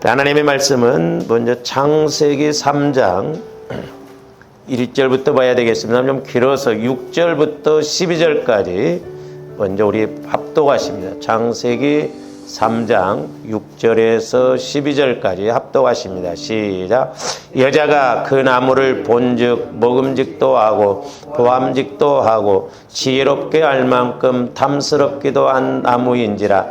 하나님의 말씀은 먼저 창세기 3장 1절부터 봐야 되겠습니다. 좀 길어서 6절부터 12절까지 먼저 우리 합독하십니다. 창세기 3장 6절에서 12절까지 합독하십니다. 시작. 여자가 그 나무를 본즉 먹음직도 하고 보암직도 하고 지혜롭게 알 만큼 탐스럽기도 한 나무인지라.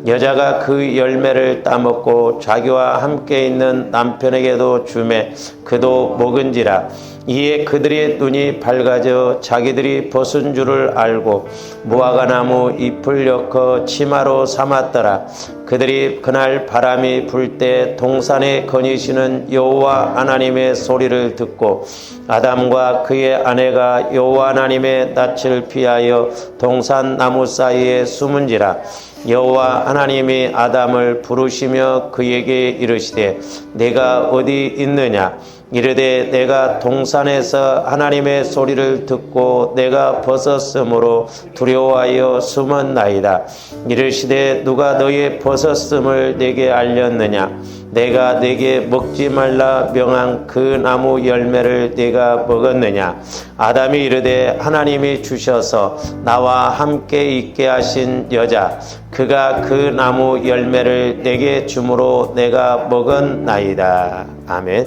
여자가 그 열매를 따먹고 자기와 함께 있는 남편에게도 주매 그도 먹은지라. 이에 그들의 눈이 밝아져 자기들이 벗은 줄을 알고 무화과나무 잎을 엮어 치마로 삼았더라. 그들이 그날 바람이 불 때 동산에 거니시는 여호와 하나님의 소리를 듣고 아담과 그의 아내가 여호와 하나님의 낯을 피하여 동산 나무 사이에 숨은지라. 여호와 하나님이 아담을 부르시며 그에게 이르시되 내가 어디 있느냐. 이르되 내가 동산에서 하나님의 소리를 듣고 내가 벗었으므로 두려워하여 숨었나이다. 이르시되 누가 너의 벗었음을 내게 알렸느냐. 내가 내게 먹지 말라 명한 그 나무 열매를 내가 먹었느냐. 아담이 이르되 하나님이 주셔서 나와 함께 있게 하신 여자 그가 그 나무 열매를 내게 주므로 내가 먹었나이다. 아멘.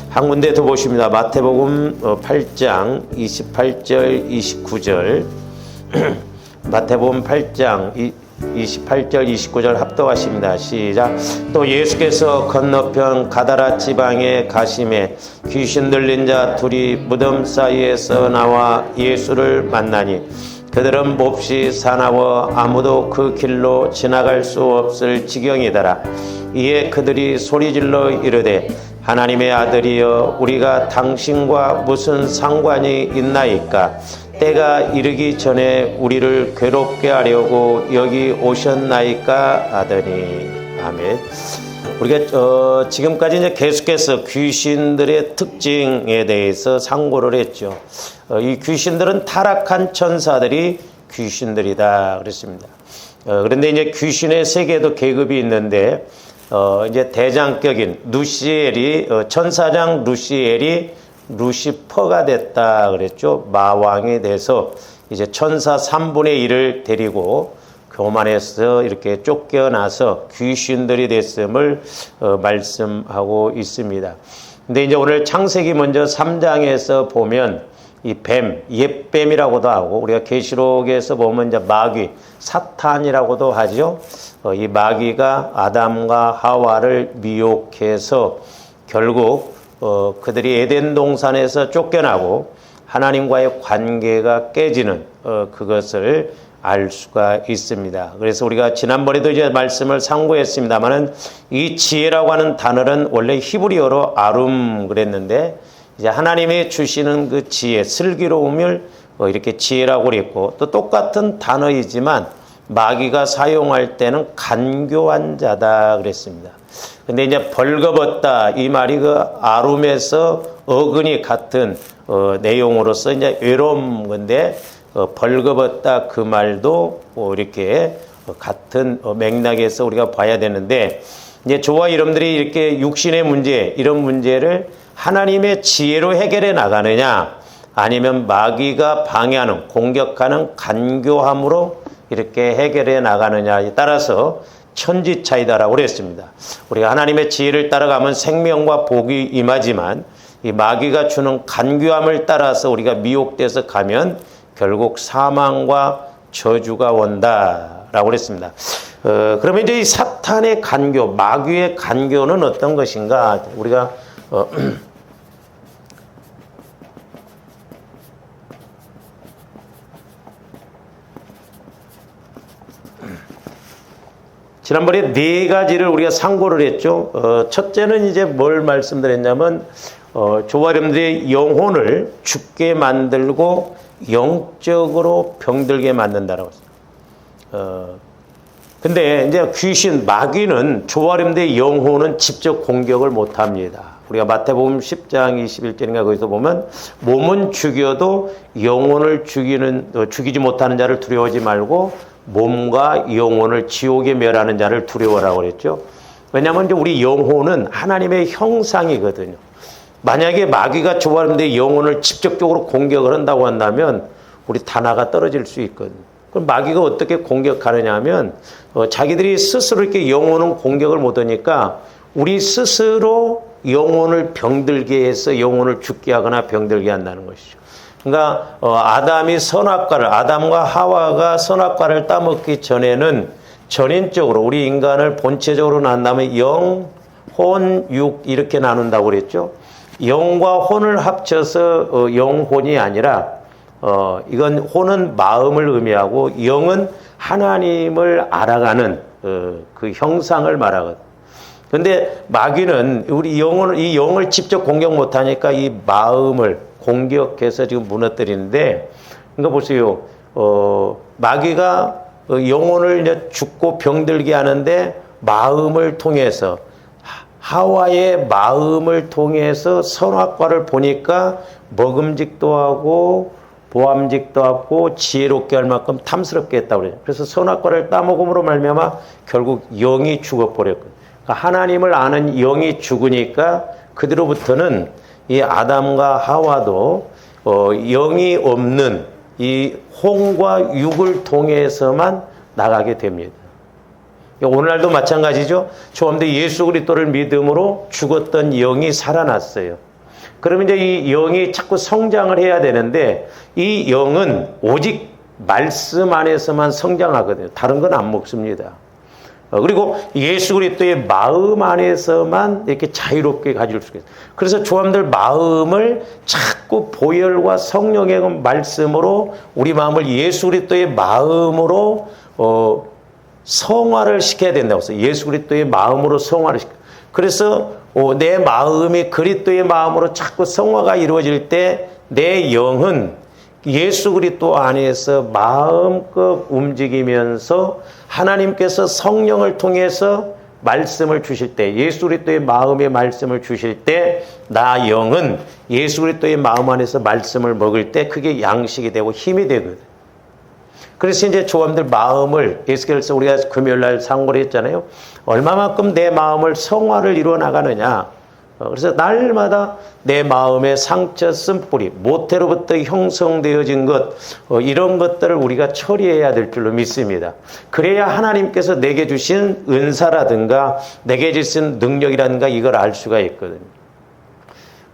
한 군데 더 보십니다. 마태복음 8장 28절 29절 마태복음 8장 28절 29절 합독하십니다. 시작. 또 예수께서 건너편 가다라 지방에 가심에 귀신 들린 자 둘이 무덤 사이에서 나와 예수를 만나니 그들은 몹시 사나워 아무도 그 길로 지나갈 수 없을 지경이더라. 이에 그들이 소리질러 이르되 하나님의 아들이여 우리가 당신과 무슨 상관이 있나이까. 때가 이르기 전에 우리를 괴롭게 하려고 여기 오셨나이까 하더니. 아멘. 우리가 지금까지 이제 계속해서 귀신들의 특징에 대해서 상고를 했죠. 이 귀신들은 타락한 천사들이 귀신들이다 그랬습니다. 그런데 이제 귀신의 세계도 계급이 있는데 이제 대장격인 루시엘이 천사장 루시엘이 루시퍼가 됐다 그랬죠. 마왕이 돼서 이제 천사 3분의 1을 데리고 교만해서 이렇게 쫓겨나서 귀신들이 됐음을 말씀하고 있습니다. 근데 이제 오늘 창세기 먼저 3장에서 보면 이 뱀, 옛뱀이라고도 하고 우리가 계시록에서 보면 이제 마귀, 사탄이라고도 하죠. 이 마귀가 아담과 하와를 미혹해서 결국 그들이 에덴 동산에서 쫓겨나고 하나님과의 관계가 깨지는 그것을 알 수가 있습니다. 그래서 우리가 지난번에도 이제 말씀을 상고했습니다만은 이 지혜라고 하는 단어는 원래 히브리어로 아룸 그랬는데 이제 하나님이 주시는 그 지혜, 슬기로움을 이렇게 지혜라고 그랬고 또 똑같은 단어이지만 마귀가 사용할 때는 간교한 자다 그랬습니다. 근데 이제 벌거벗다 이 말이 그 아룸에서 어근이 같은 내용으로서 이제 외로움 건데 벌거벗다 그 말도 이렇게 같은 맥락에서 우리가 봐야 되는데 이제 저와 여러분들이 이렇게 육신의 문제 이런 문제를 하나님의 지혜로 해결해 나가느냐 아니면 마귀가 방해하는 공격하는 간교함으로 이렇게 해결해 나가느냐에 따라서 천지 차이다라고 그랬습니다. 우리가 하나님의 지혜를 따라가면 생명과 복이 임하지만 이 마귀가 주는 간교함을 따라서 우리가 미혹돼서 가면 결국 사망과 저주가 온다라고 그랬습니다. 그러면 이제 이 사탄의 간교, 마귀의 간교는 어떤 것인가? 우리가 지난번에 네 가지를 우리가 상고를 했죠. 첫째는 이제 뭘 말씀드렸냐면 저와 여러분들의 영혼을 죽게 만들고 영적으로 병들게 만든다라고 했어요. 근데 이제 귀신, 마귀는 저와 여러분들의 영혼은 직접 공격을 못 합니다. 우리가 마태복음 10장 21절인가 거기서 보면 몸은 죽여도 영혼을 죽이지 못하는 자를 두려워하지 말고 몸과 영혼을 지옥에 멸하는 자를 두려워라고 그랬죠. 왜냐하면 이제 우리 영혼은 하나님의 형상이거든요. 만약에 마귀가 조아름대 영혼을 직접적으로 공격을 한다고 한다면 우리 다나가 떨어질 수 있거든요. 그럼 마귀가 어떻게 공격하느냐 하면 자기들이 스스로 이렇게 영혼은 공격을 못하니까 우리 스스로 영혼을 병들게 해서 영혼을 죽게 하거나 병들게 한다는 것이죠. 그러니까 아담과 하와가 선악과를 따먹기 전에는 전인적으로 우리 인간을 본체적으로 나눈다면 영, 혼, 육 이렇게 나눈다고 그랬죠. 영과 혼을 합쳐서 영혼이 아니라 이건 혼은 마음을 의미하고 영은 하나님을 알아가는 그 형상을 말하거든. 근데 마귀는 우리 이 영을 직접 공격 못하니까 이 마음을 공격해서 지금 무너뜨리는데, 그러니까 보세요. 마귀가 영혼을 이제 죽고 병들게 하는데 마음을 통해서 하와의 마음을 통해서 선악과를 보니까 먹음직도 하고 보암직도 하고 지혜롭게 할 만큼 탐스럽게 했다고 그래요. 그래서 선악과를 따먹음으로 말미암아 결국 영이 죽어버렸거든요. 그러니까 하나님을 아는 영이 죽으니까 그대로부터는 이 아담과 하와도 영이 없는 이 혼과 육을 통해서만 나가게 됩니다. 오늘날도 마찬가지죠. 조함대 예수 그리스도를 믿음으로 죽었던 영이 살아났어요. 그러면 이제 이 영이 자꾸 성장을 해야 되는데 이 영은 오직 말씀 안에서만 성장하거든요. 다른 건 안 먹습니다. 그리고 예수 그리스도의 마음 안에서만 이렇게 자유롭게 가질 수가 있어요. 그래서 조함들 마음을 자꾸 보혈과 성령의 말씀으로 우리 마음을 예수 그리스도의 마음으로 성화를 시켜야 된다고 했어요. 예수 그리스도의 마음으로 성화를 시켜. 그래서 내 마음이 그리스도의 마음으로 자꾸 성화가 이루어질 때 내 영은 예수 그리스도 안에서 마음껏 움직이면서 하나님께서 성령을 통해서 말씀을 주실 때, 예수 그리스도의 마음의 말씀을 주실 때 나 영은 예수 그리스도의 마음 안에서 말씀을 먹을 때 그게 양식이 되고 힘이 되거든. 그래서 이제 조함들 마음을 에스겔서 우리가 금요일날 상고를 했잖아요. 얼마만큼 내 마음을 성화를 이루어 나가느냐. 그래서 날마다 내 마음의 상처 쓴뿌리, 모태로부터 형성되어진 것, 이런 것들을 우리가 처리해야 될 줄로 믿습니다. 그래야 하나님께서 내게 주신 은사라든가 내게 주신 능력이라든가 이걸 알 수가 있거든요.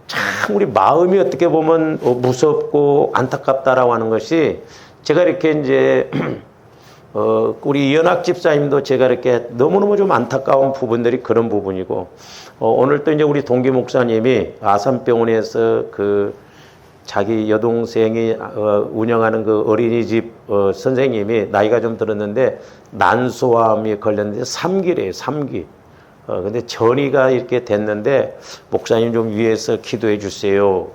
참 우리 마음이 어떻게 보면 무섭고 안타깝다라고 하는 것이, 제가 이렇게 이제 우리 이현학 집사님도 제가 이렇게 너무너무 좀 안타까운 부분들이 그런 부분이고, 오늘 또 이제 우리 동기 목사님이 아산병원에서 그 자기 여동생이 운영하는 그 어린이집 선생님이 나이가 좀 들었는데 난소암이 걸렸는데 3기래요, 3기. 근데 전이가 이렇게 됐는데 목사님 좀 위에서 기도해 주세요.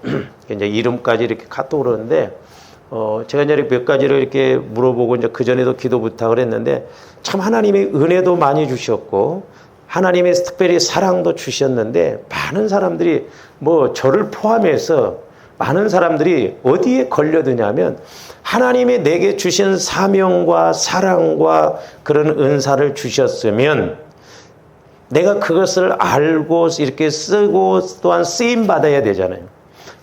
이제 이름까지 이렇게 카톡을 하는데 제가 이제 몇 가지를 이렇게 물어보고 이제 그전에도 기도 부탁을 했는데 참 하나님의 은혜도 많이 주셨고 하나님의 특별히 사랑도 주셨는데 많은 사람들이 뭐 저를 포함해서 많은 사람들이 어디에 걸려드냐면 하나님이 내게 주신 사명과 사랑과 그런 은사를 주셨으면 내가 그것을 알고 이렇게 쓰고 또한 쓰임 받아야 되잖아요.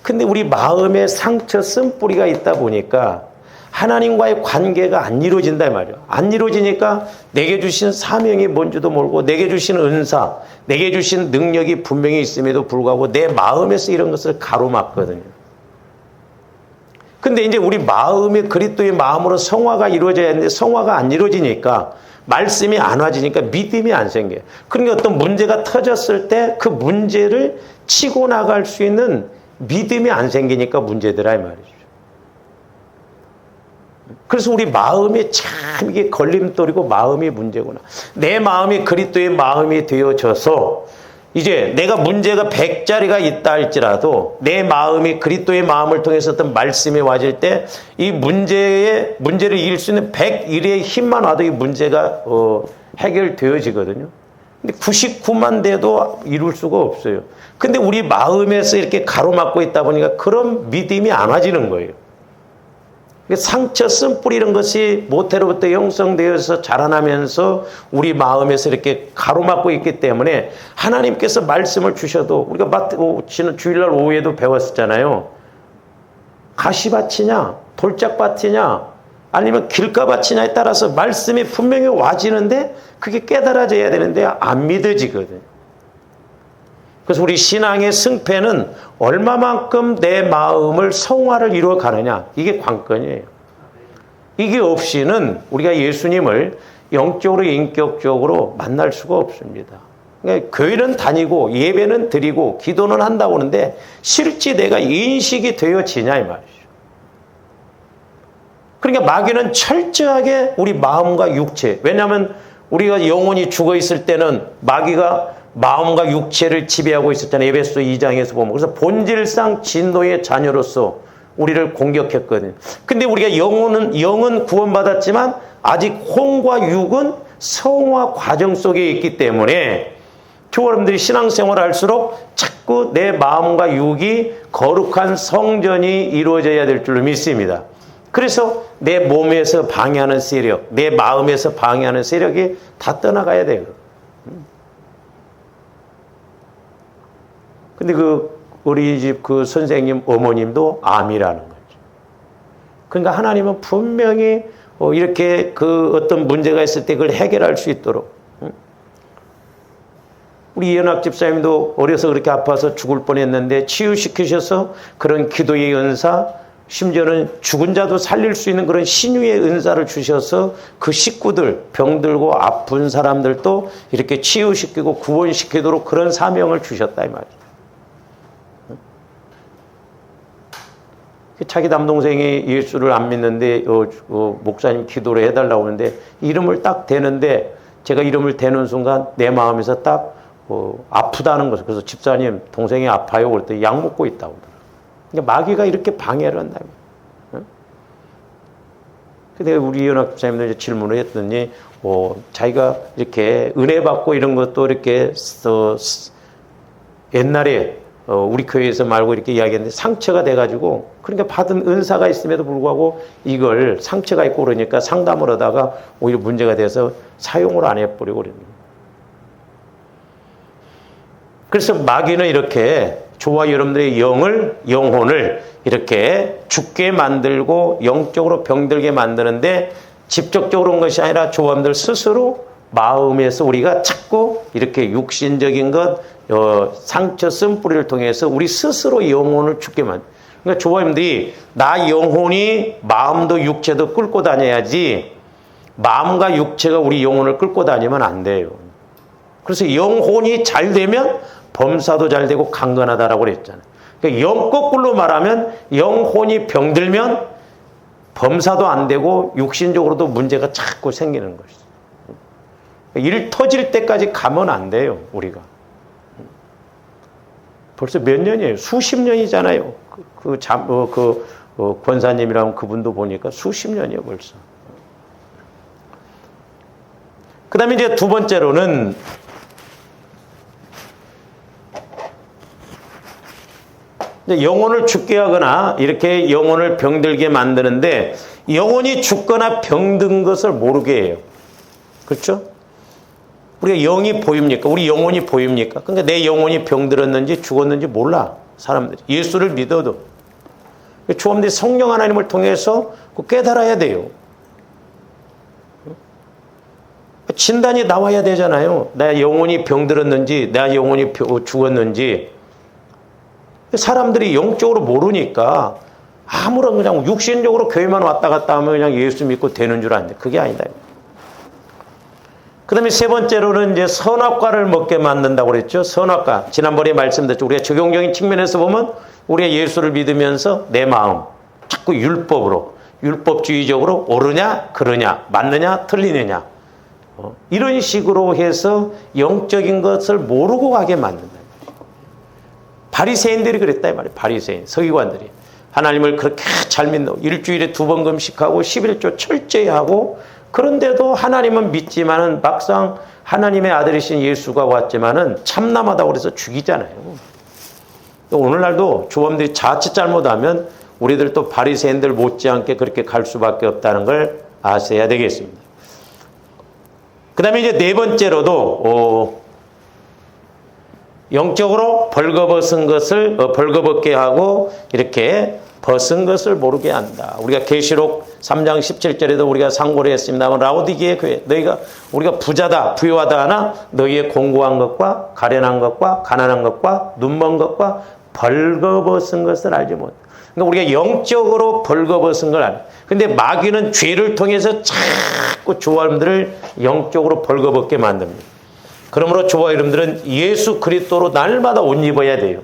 근데 우리 마음에 상처 쓴뿌리가 있다 보니까 하나님과의 관계가 안 이루어진다 말이에요. 안 이루어지니까 내게 주신 사명이 뭔지도 모르고 내게 주신 은사, 내게 주신 능력이 분명히 있음에도 불구하고 내 마음에서 이런 것을 가로막거든요. 근데 이제 우리 마음이 그리스도의 마음으로 성화가 이루어져야 하는데 성화가 안 이루어지니까 말씀이 안 와지니까 믿음이 안 생겨요. 그러니까 어떤 문제가 터졌을 때 그 문제를 치고 나갈 수 있는 믿음이 안 생기니까 문제더라 이 말이죠. 그래서 우리 마음이 참 이게 걸림돌이고 마음이 문제구나. 내 마음이 그리스도의 마음이 되어져서 이제 내가 문제가 100짜리가 있다 할지라도 내 마음이 그리스도의 마음을 통해서 어떤 말씀이 와질 때 이 문제를 이길 수 있는 101의 힘만 와도 이 문제가 해결되어지거든요. 근데 99만 돼도 이룰 수가 없어요. 근데 우리 마음에서 이렇게 가로막고 있다 보니까 그런 믿음이 안 와지는 거예요. 상처 쓴뿌리 이런 것이 모태로부터 형성되어서 자라나면서 우리 마음에서 이렇게 가로막고 있기 때문에 하나님께서 말씀을 주셔도 우리가 주일날 오후에도 배웠었잖아요. 가시밭이냐 돌짝밭이냐 아니면 길가밭이냐에 따라서 말씀이 분명히 와지는데 그게 깨달아져야 되는데 안 믿어지거든. 그래서 우리 신앙의 승패는 얼마만큼 내 마음을 성화를 이루어 가느냐 이게 관건이에요. 이게 없이는 우리가 예수님을 영적으로 인격적으로 만날 수가 없습니다. 그러니까 교회는 다니고 예배는 드리고 기도는 한다고 하는데 실제 내가 인식이 되어지냐 이 말이죠. 그러니까 마귀는 철저하게 우리 마음과 육체, 왜냐하면 우리가 영혼이 죽어 있을 때는 마귀가 마음과 육체를 지배하고 있었잖아요. 에베소 2장에서 보면. 그래서 본질상 진노의 자녀로서 우리를 공격했거든요. 근데 우리가 영은 구원받았지만 아직 혼과 육은 성화 과정 속에 있기 때문에 여러분들이 신앙생활을 할수록 자꾸 내 마음과 육이 거룩한 성전이 이루어져야 될 줄로 믿습니다. 그래서 내 몸에서 방해하는 세력, 내 마음에서 방해하는 세력이 다 떠나가야 돼요. 근데 우리 집 선생님 어머님도 암이라는 거죠. 그러니까 하나님은 분명히 이렇게 어떤 문제가 있을 때 그걸 해결할 수 있도록. 우리 이현학 집사님도 어려서 그렇게 아파서 죽을 뻔했는데 치유시키셔서 그런 기도의 은사, 심지어는 죽은 자도 살릴 수 있는 그런 신유의 은사를 주셔서 그 식구들, 병들고 아픈 사람들도 이렇게 치유시키고 구원시키도록 그런 사명을 주셨다 이 말이에요. 자기 남동생이 예수를 안 믿는데 목사님 기도를 해달라고 하는데 이름을 딱 대는데 제가 이름을 대는 순간 내 마음에서 딱 아프다는 것을. 그래서 집사님 동생이 아파요 그랬더니 약 먹고 있다고 그러더라고요. 그러니까 마귀가 이렇게 방해를 한다. 근데 우리 이현학 집사님도 이제 질문을 했더니 자기가 이렇게 은혜 받고 이런 것도 이렇게 옛날에 우리 교회에서 말고 이렇게 이야기했는데 상처가 돼가지고 그러니까 받은 은사가 있음에도 불구하고 이걸 상처가 있고 그러니까 상담을 하다가 오히려 문제가 돼서 사용을 안 해버리고 그랬는데. 그래서 마귀는 이렇게 저와 여러분들의 영혼을 이렇게 죽게 만들고 영적으로 병들게 만드는데 직접적으로 온 것이 아니라 저와 여러분들 스스로 마음에서 우리가 자꾸 이렇게 육신적인 것, 상처 쓴뿌리를 통해서 우리 스스로 영혼을 죽게 만들어요. 그러니까 저와 여러분들이 나 영혼이 마음도 육체도 끌고 다녀야지 마음과 육체가 우리 영혼을 끌고 다니면 안 돼요. 그래서 영혼이 잘 되면 범사도 잘 되고 강건하다라고 그랬잖아요. 그러니까 거꾸로 말하면 영혼이 병들면 범사도 안 되고 육신적으로도 문제가 자꾸 생기는 것이죠. 일 터질 때까지 가면 안 돼요, 우리가. 벌써 몇 년이에요? 수십 년이잖아요. 권사님이라면 그분도 보니까 수십 년이에요, 벌써. 그 다음에 이제 두 번째로는 영혼을 죽게 하거나 이렇게 영혼을 병들게 만드는데 영혼이 죽거나 병든 것을 모르게 해요. 그렇죠? 우리가 영이 보입니까? 우리 영혼이 보입니까? 그러니까 내 영혼이 병들었는지 죽었는지 몰라, 사람들이. 예수를 믿어도. 주님들이 성령 하나님을 통해서 깨달아야 돼요. 진단이 나와야 되잖아요. 내 영혼이 병들었는지, 내 영혼이 죽었는지. 사람들이 영적으로 모르니까 아무런 그냥 육신적으로 교회만 왔다 갔다 하면 그냥 예수 믿고 되는 줄 아는데 그게 아니다. 그 다음에 세 번째로는 이제 선악과를 먹게 만든다고 그랬죠. 선악과. 지난번에 말씀드렸죠. 우리가 적용적인 측면에서 보면 우리가 예수를 믿으면서 내 마음 자꾸 율법으로, 율법주의적으로 옳으냐, 그러냐, 맞느냐, 틀리느냐. 이런 식으로 해서 영적인 것을 모르고 가게 만든다. 바리새인들이 그랬다 이 말이에요. 바리새인, 서기관들이. 하나님을 그렇게 잘 믿는, 일주일에 2번 금식하고 11조 철저히 하고 그런데도 하나님은 믿지만은 막상 하나님의 아들이신 예수가 왔지만은 참남하다고 그래서 죽이잖아요. 오늘날도 조범들이 자칫 잘못하면 우리들도 바리새인들 못지않게 그렇게 갈 수밖에 없다는 걸 아셔야 되겠습니다. 그 다음에 이제 네 번째로도 영적으로 벌거벗은 것을 벌거벗게 하고 이렇게 벗은 것을 모르게 한다. 우리가 계시록 3장 17절에도 우리가 상고를 했습니다만 라오디게의 교회 너희가 우리가 부자다 부유하다 하나 너희의 공고한 것과 가련한 것과 가난한 것과 눈먼 것과 벌거벗은 것을 알지 못해. 그러니까 우리가 영적으로 벌거벗은 걸 알아요. 근데 마귀는 죄를 통해서 자꾸 저와 여러분들을 영적으로 벌거벗게 만듭니다. 그러므로 저와 여러분들은 예수 그리스도로 날마다 옷 입어야 돼요.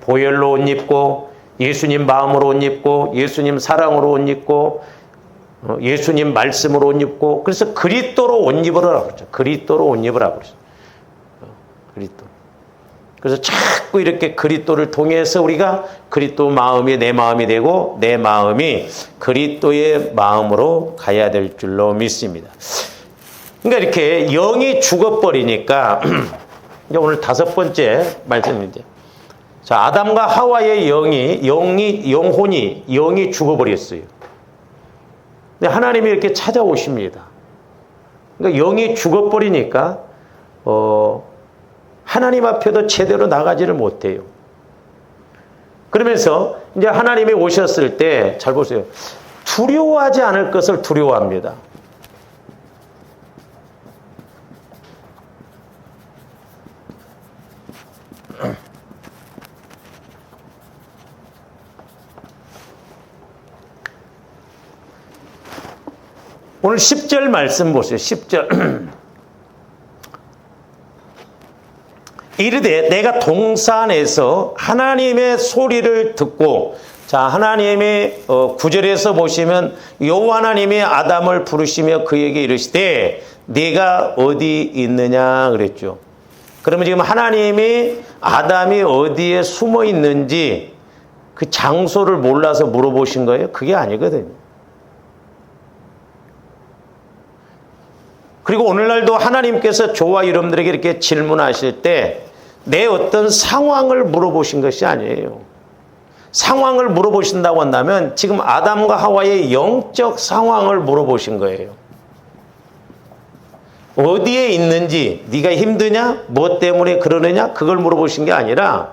보혈로 옷 입고 예수님 마음으로 옷 입고 예수님 사랑으로 옷 입고 예수님 말씀으로 옷 입고 그래서 그리스도로 옷 입으라고 그러죠. 그리스도로 옷 입으라고 그러죠. 그리스도. 그래서 자꾸 이렇게 그리스도를 통해서 우리가 그리스도 마음이 내 마음이 되고 내 마음이 그리스도의 마음으로 가야 될 줄로 믿습니다. 그러니까 이렇게 영이 죽어버리니까 이제 오늘 다섯 번째 말씀입니다. 자, 아담과 하와의 영혼이 죽어버렸어요. 근데 하나님이 이렇게 찾아오십니다. 그러니까 영이 죽어버리니까 하나님 앞에도 제대로 나가지를 못해요. 그러면서 이제 하나님이 오셨을 때 잘 보세요. 두려워하지 않을 것을 두려워합니다. 오늘 10절 말씀 보세요. 10절. 이르되 내가 동산에서 하나님의 소리를 듣고 자 하나님이 9절에서 보시면 여호와 하나님이 아담을 부르시며 그에게 이르시되 네가 어디 있느냐 그랬죠. 그러면 지금 하나님이 아담이 어디에 숨어 있는지 그 장소를 몰라서 물어보신 거예요? 그게 아니거든요. 그리고 오늘날도 하나님께서 저와 여러분들에게 이렇게 질문하실 때 내 어떤 상황을 물어보신 것이 아니에요. 상황을 물어보신다고 한다면 지금 아담과 하와의 영적 상황을 물어보신 거예요. 어디에 있는지 네가 힘드냐? 뭐 때문에 그러느냐? 그걸 물어보신 게 아니라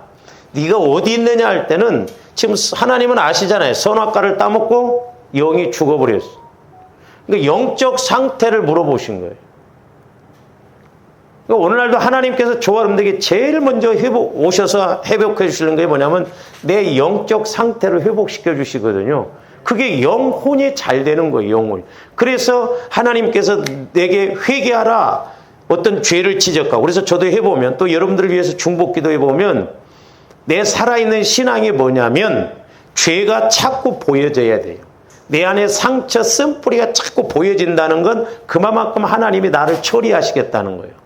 네가 어디 있느냐 할 때는 지금 하나님은 아시잖아요. 선악과를 따먹고 영이 죽어버렸어. 그러니까 영적 상태를 물어보신 거예요. 그러니까 오늘날도 하나님께서 저와 여러분들에게 제일 먼저 오셔서 회복해 주시는 게 뭐냐면 내 영적 상태를 회복시켜 주시거든요. 그게 영혼이 잘 되는 거예요. 영혼이. 그래서 하나님께서 내게 회개하라 어떤 죄를 지적하고 그래서 저도 해보면 또 여러분들을 위해서 중보기도 해보면 내 살아있는 신앙이 뭐냐면 죄가 자꾸 보여져야 돼요. 내 안에 상처 쓴뿌리가 자꾸 보여진다는 건 그만큼 하나님이 나를 처리하시겠다는 거예요.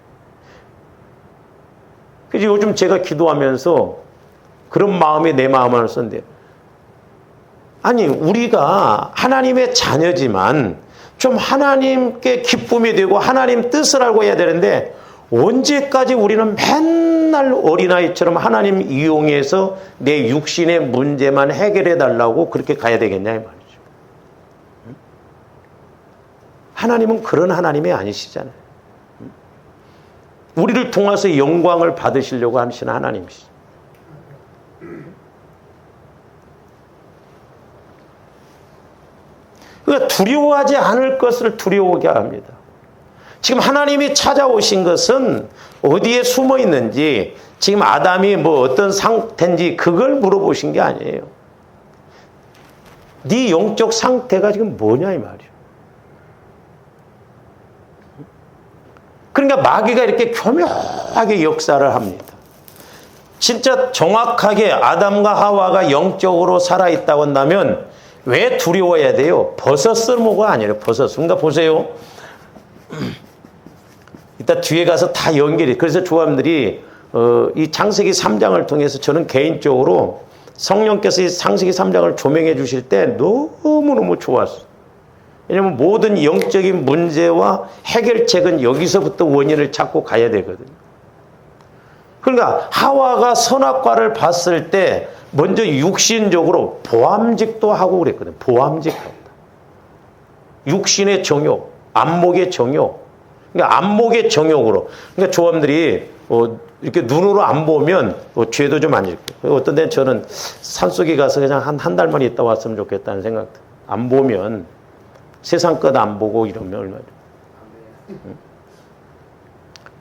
그래서 요즘 제가 기도하면서 그런 마음이 내 마음 안에 썼는데 아니 우리가 하나님의 자녀지만 좀 하나님께 기쁨이 되고 하나님 뜻을 알고 해야 되는데 언제까지 우리는 맨날 어린아이처럼 하나님 이용해서 내 육신의 문제만 해결해 달라고 그렇게 가야 되겠냐 이 말이죠. 하나님은 그런 하나님이 아니시잖아요. 우리를 통해서 영광을 받으시려고 하시는 하나님이시죠. 그러니까 두려워하지 않을 것을 두려워하게 합니다. 지금 하나님이 찾아오신 것은 어디에 숨어 있는지 지금 아담이 뭐 어떤 상태인지 그걸 물어보신 게 아니에요. 네 영적 상태가 지금 뭐냐 이 말이에요. 그러니까 마귀가 이렇게 교묘하게 역사를 합니다. 진짜 정확하게 아담과 하와가 영적으로 살아있다고 한다면 왜 두려워해야 돼요? 버섯을 먹어 아니에요. 버섯. 그러니까 보세요. 이따 뒤에 가서 다 연결이. 그래서 조합들이 이 창세기 3장을 통해서 저는 개인적으로 성령께서 이 창세기 3장을 조명해 주실 때 너무너무 좋았어요. 왜냐하면 모든 영적인 문제와 해결책은 여기서부터 원인을 찾고 가야 되거든요. 그러니까 하와가 선악과를 봤을 때 먼저 육신적으로 보암직도 하고 그랬거든. 보암직도. 육신의 정욕, 안목의 정욕. 그러니까 안목의 정욕으로. 그러니까 조함들이 이렇게 눈으로 안 보면 죄도 좀 안 짓고. 어떤 데는 저는 산속에 가서 그냥 한 달만 있다 왔으면 좋겠다는 생각. 안 보면 세상 것 안 보고 이러면 얼마나.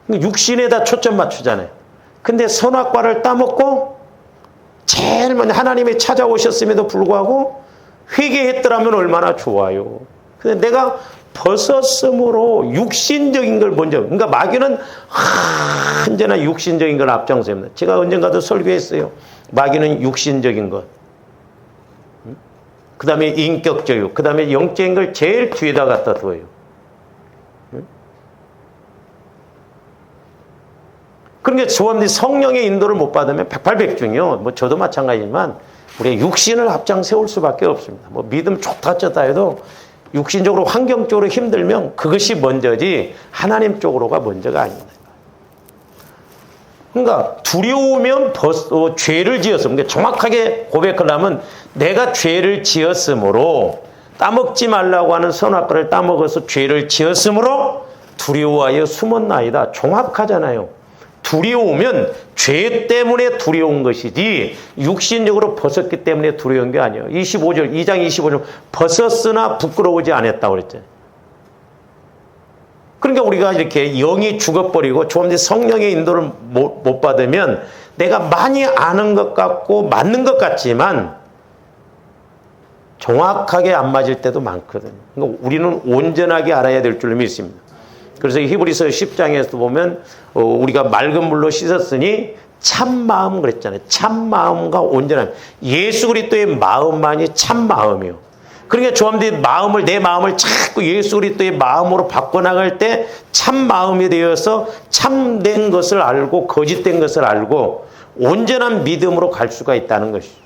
육신에다 초점 맞추잖아요. 근데 선악과를 따먹고 제일 먼저 하나님이 찾아오셨음에도 불구하고 회개했더라면 얼마나 좋아요. 근데 내가 벗었으므로 육신적인 걸 먼저, 그러니까 마귀는 언제나 육신적인 걸 앞장섭니다. 제가 언젠가도 설교했어요. 마귀는 육신적인 것, 그 다음에 인격적이고, 그 다음에 영적인 걸 제일 뒤에다 갖다 둬요. 그러니까 조함들이 성령의 인도를 못 받으면 백발백중이요. 뭐 저도 마찬가지지만 우리의 육신을 앞장 세울 수밖에 없습니다. 뭐 믿음 좋다 쩌다 해도 육신적으로 환경적으로 힘들면 그것이 먼저지 하나님 쪽으로가 먼저가 아닙니다. 그러니까 두려우면 죄를 지었음. 그러니까 정확하게 고백하려면 내가 죄를 지었으므로 따먹지 말라고 하는 선악과를 따먹어서 죄를 지었으므로 두려워하여 숨었나이다. 정확하잖아요. 두려우면 죄 때문에 두려운 것이지 육신적으로 벗었기 때문에 두려운 게 아니에요. 25절, 2장 25절 벗었으나 부끄러우지 않았다고 그랬잖아요. 그러니까 우리가 이렇게 영이 죽어버리고 조금 성령의 인도를 못 받으면 내가 많이 아는 것 같고 맞는 것 같지만 정확하게 안 맞을 때도 많거든요. 그러니까 우리는 온전하게 알아야 될 줄로 믿습니다. 그래서 히브리서 10장에서 보면 우리가 맑은 물로 씻었으니 참마음 그랬잖아요. 참마음과 온전함. 예수 그리스도의 마음만이 참마음이요. 그러니까 조함들이 내 마음을 자꾸 예수 그리스도의 마음으로 바꿔나갈 때 참마음이 되어서 참된 것을 알고 거짓된 것을 알고 온전한 믿음으로 갈 수가 있다는 것이죠.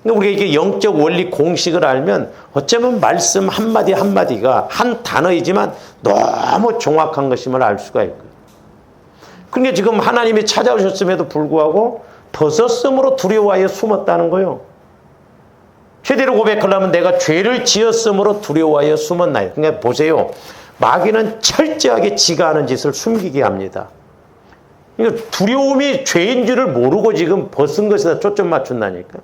우리가 이게 영적 원리 공식을 알면 어쩌면 말씀 한마디 한마디가 한 단어이지만 너무 정확한 것임을 알 수가 있고요. 그러니까 지금 하나님이 찾아오셨음에도 불구하고 벗었으므로 두려워하여 숨었다는 거예요. 제대로 고백하려면 내가 죄를 지었으므로 두려워하여 숨었나요? 그러니까 보세요. 마귀는 철저하게 지가 하는 짓을 숨기게 합니다. 그러니까 두려움이 죄인 줄을 모르고 지금 벗은 것에다 초점 맞춘다니까.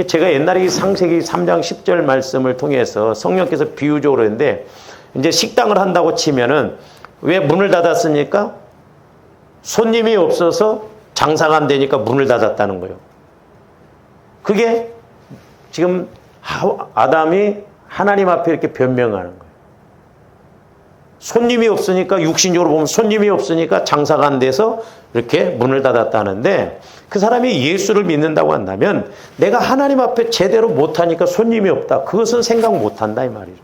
제가 옛날에 이 창세기 3장 10절 말씀을 통해서 성령께서 비유적으로 했는데 이제 식당을 한다고 치면은 왜 문을 닫았습니까? 손님이 없어서 장사가 안 되니까 문을 닫았다는 거예요. 그게 지금 아담이 하나님 앞에 이렇게 변명하는 거예요. 손님이 없으니까 육신적으로 보면 손님이 없으니까 장사가 안 돼서 이렇게 문을 닫았다는데 그 사람이 예수를 믿는다고 한다면 내가 하나님 앞에 제대로 못하니까 손님이 없다. 그것은 생각 못한다 이 말이죠.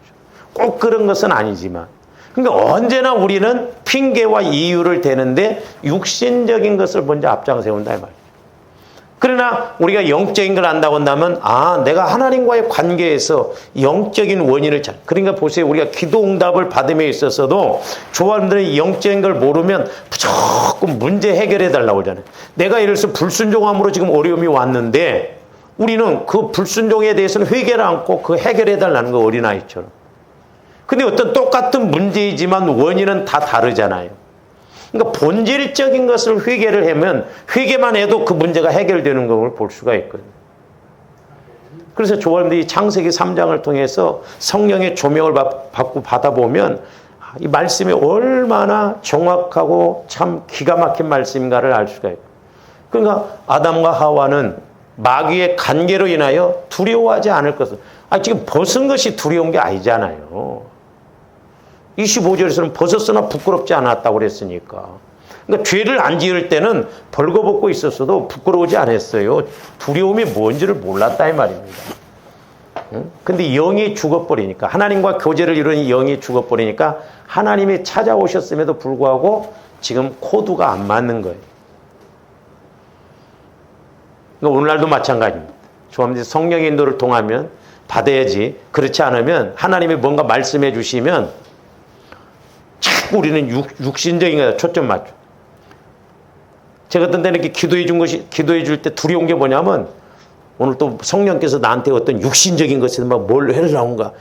꼭 그런 것은 아니지만 그러니까 언제나 우리는 핑계와 이유를 대는데 육신적인 것을 먼저 앞장 세운다 이 말이죠. 그러나 우리가 영적인 걸 안다고 한다면 내가 하나님과의 관계에서 영적인 원인을 그러니까 보세요. 우리가 기도 응답을 받음에 있어서도 조합들이 영적인 걸 모르면 무조건 문제 해결해 달라고 하잖아요. 내가 예를 들어서 불순종함으로 지금 어려움이 왔는데 우리는 그 불순종에 대해서는 회개를 않고 그 해결해 달라는 거 어린아이처럼. 근데 어떤 똑같은 문제이지만 원인은 다 다르잖아요. 그러니까 본질적인 것을 회개를 하면 회개만 해도 그 문제가 해결되는 걸 볼 수가 있거든요. 그래서 조원들이 창세기 3장을 통해서 성령의 조명을 받고 받아보면 이 말씀이 얼마나 정확하고 참 기가 막힌 말씀인가를 알 수가 있고. 그러니까 아담과 하와는 마귀의 관계로 인하여 두려워하지 않을 것을. 지금 벗은 것이 두려운 게 아니잖아요. 25절에서는 벗었으나 부끄럽지 않았다고 그랬으니까. 그러니까 죄를 안 지을 때는 벌거벗고 있었어도 부끄러우지 않았어요. 두려움이 뭔지를 몰랐다 이 말입니다. 근데 영이 죽어버리니까 하나님과 교제를 이루는 영이 죽어버리니까 하나님이 찾아오셨음에도 불구하고 지금 코드가 안 맞는 거예요. 그러니까 오늘날도 마찬가지입니다. 조합원들 성령의 인도를 통하면 받아야지. 그렇지 않으면 하나님이 뭔가 말씀해 주시면 자꾸 우리는 육신적인 것에 초점 맞죠. 제가 어떤 때는 이렇게 기도해 줄 때 두려운 게 뭐냐면, 오늘 또 성령께서 나한테 어떤 육신적인 것에서 막 뭘 해라온가